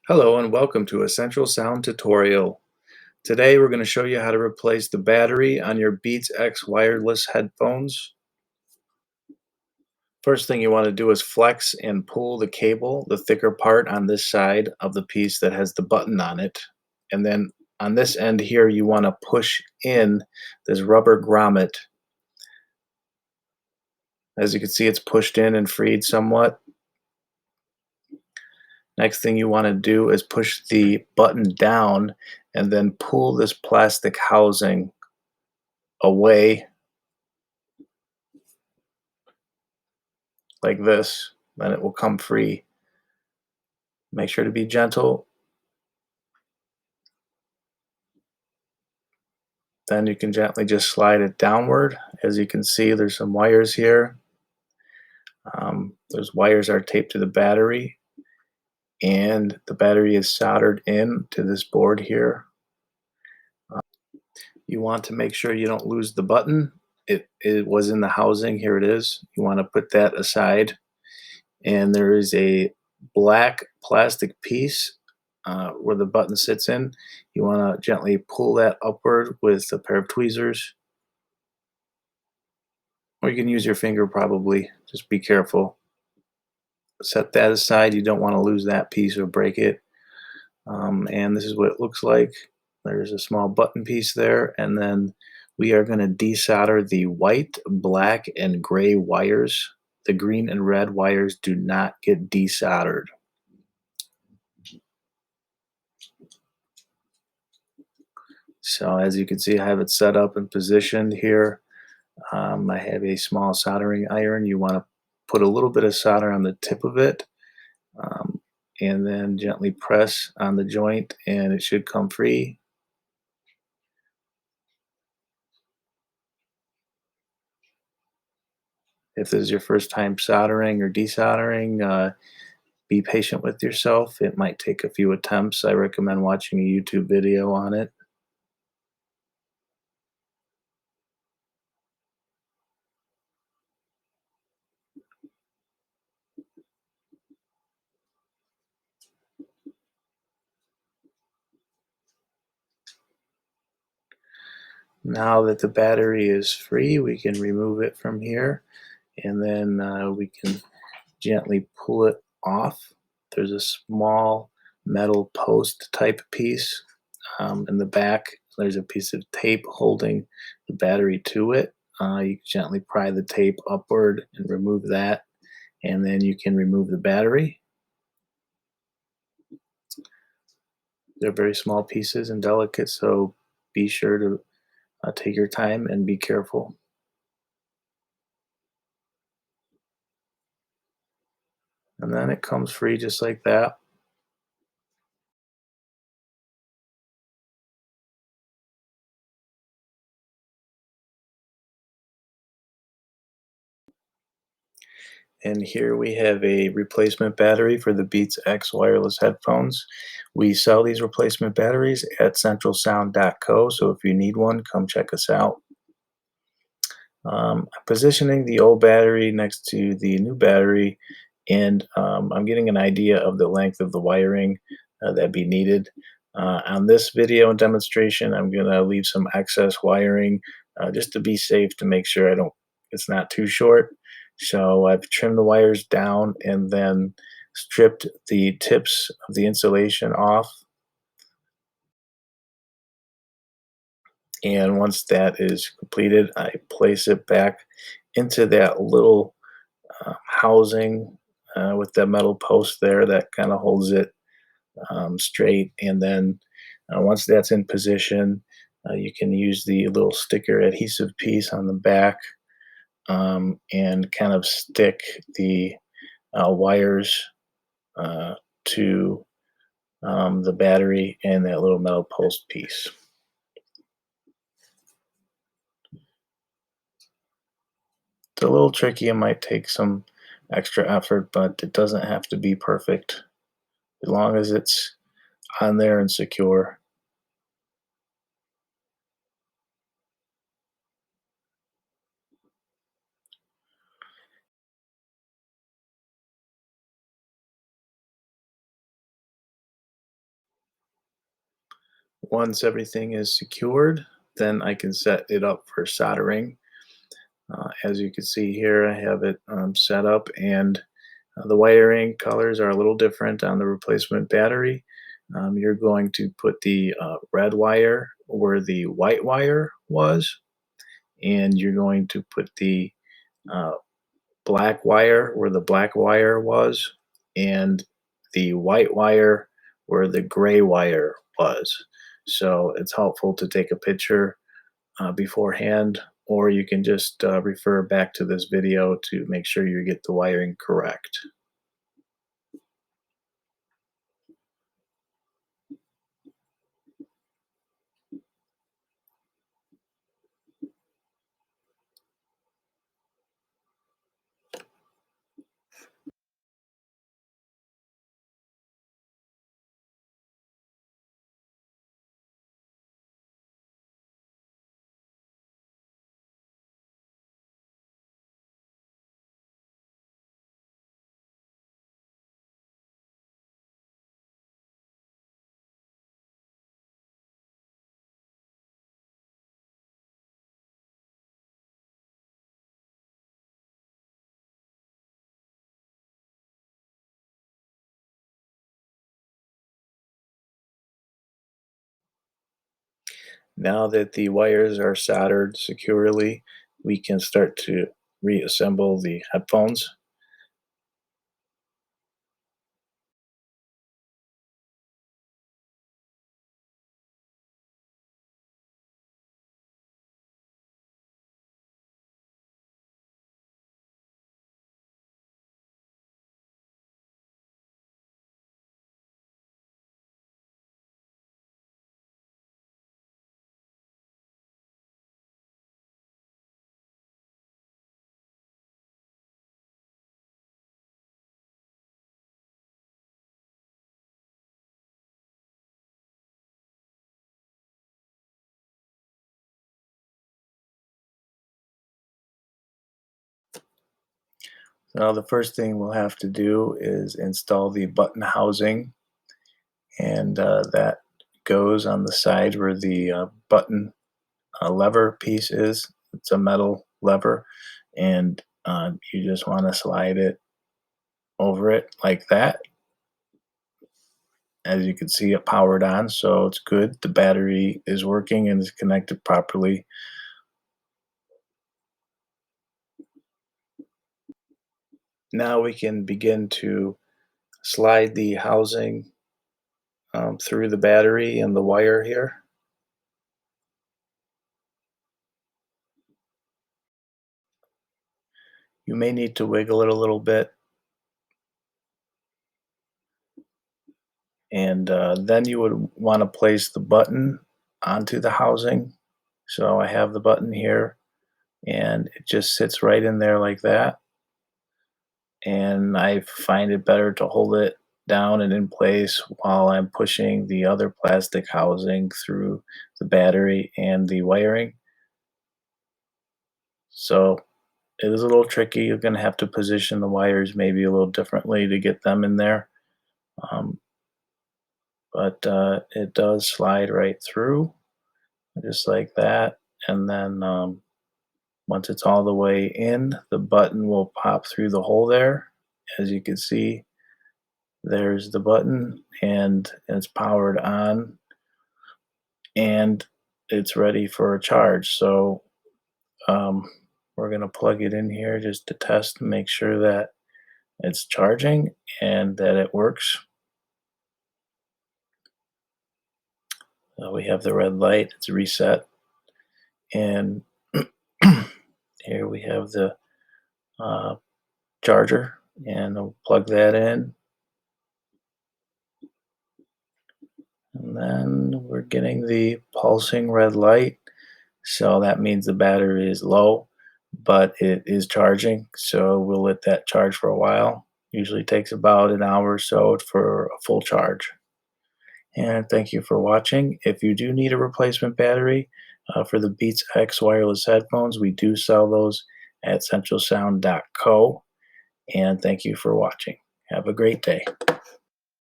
Hello and welcome to Essential Sound Tutorial. Today we're going to show you how to replace the battery on your BeatsX wireless headphones. First thing you want to do is flex and pull the cable, the thicker part on this side of the piece that has the button on it. And then on this end here you want to push in this rubber grommet. As you can see, it's pushed in and freed somewhat. Next thing you want to do is push the button down and then pull this plastic housing away like this, then it will come free. Make sure to be gentle. Then you can gently just slide it downward. As you can see, there's some wires here. Those wires are taped to the battery, and the battery is soldered in to this board here. You want to make sure you don't lose the button. It was in the housing. Here it is. You want to put that aside. And there is a black plastic piece where the button sits in. You want to gently pull that upward with a pair of tweezers, or you can use your finger probably. Just be careful. Set that aside. You don't want to lose that piece or break it. And this is what it looks like. There's a small button piece there, and then we are going to desolder the white, black, and gray wires. The green and red wires do not get desoldered. So as you can see, I have it set up and positioned here. I have a small soldering iron. You want to put a little bit of solder on the tip of it, um, and then gently press on the joint and it should come free. If this is your first time soldering or desoldering, be patient with yourself. It might take a few attempts. I recommend watching a YouTube video on it. Now that the battery is free, we can remove it from here, and then we can gently pull it off. There's a small metal post type piece in the back. There's a piece of tape holding the battery to it. You gently pry the tape upward and remove that, and then you can remove the battery. They're very small pieces and delicate, so be sure to take your time and be careful. And then it comes free just like that. And here we have a replacement battery for the BeatsX wireless headphones. We sell these replacement batteries at centralsound.co, so if you need one, come check us out. Positioning the old battery next to the new battery, and I'm getting an idea of the length of the wiring that'd be needed. On this video and demonstration, I'm going to leave some excess wiring just to be safe, to make sure it's not too short. So I've trimmed the wires down and then stripped the tips of the insulation off. And once that is completed, I place it back into that little housing with that metal post there that kind of holds it straight. And then once that's in position, you can use the little sticker adhesive piece on the back and kind of stick the wires to the battery and that little metal post piece. It's a little tricky. It might take some extra effort, but it doesn't have to be perfect as long as it's on there and secure. Once everything is secured, then I can set it up for soldering. As you can see here, I have it set up, and the wiring colors are a little different on the replacement battery. You're going to put the red wire where the white wire was, and you're going to put the uh, black wire where the black wire was, and the white wire where the gray wire was. So it's helpful to take a picture beforehand, or you can just refer back to this video to make sure you get the wiring correct. Now that the wires are soldered securely, we can start to reassemble the headphones. Now the first thing we'll have to do is install the button housing, and that goes on the side where the button lever piece is. It's a metal lever, and you just want to slide it over it like that. As you can see, it powered on, so it's good. The battery is working and is connected properly. Now we can begin to slide the housing through the battery and the wire here. You may need to wiggle it a little bit, and then you would want to place the button onto the housing. So I have the button here, and it just sits right in there like that. And I find it better to hold it down and in place while I'm pushing the other plastic housing through the battery and the wiring. So it is a little tricky. You're going to have to position the wires maybe a little differently to get them in there. Um, but it does slide right through just like that. And then once it's all the way in, the button will pop through the hole there. As you can see, there's the button, and it's powered on, and it's ready for a charge. So um, we're going to plug it in here just to test and make sure that it's charging and that it works. We have the red light, it's reset, and here we have the uh, charger, and we'll plug that in, and then we're getting the pulsing red light, so that means the battery is low, but it is charging, so we'll let that charge for a while. Usually takes about an hour or so for a full charge. And thank you for watching. If you do need a replacement battery for the BeatsX wireless headphones, we do sell those at centralsound.co. And thank you for watching. Have a great day.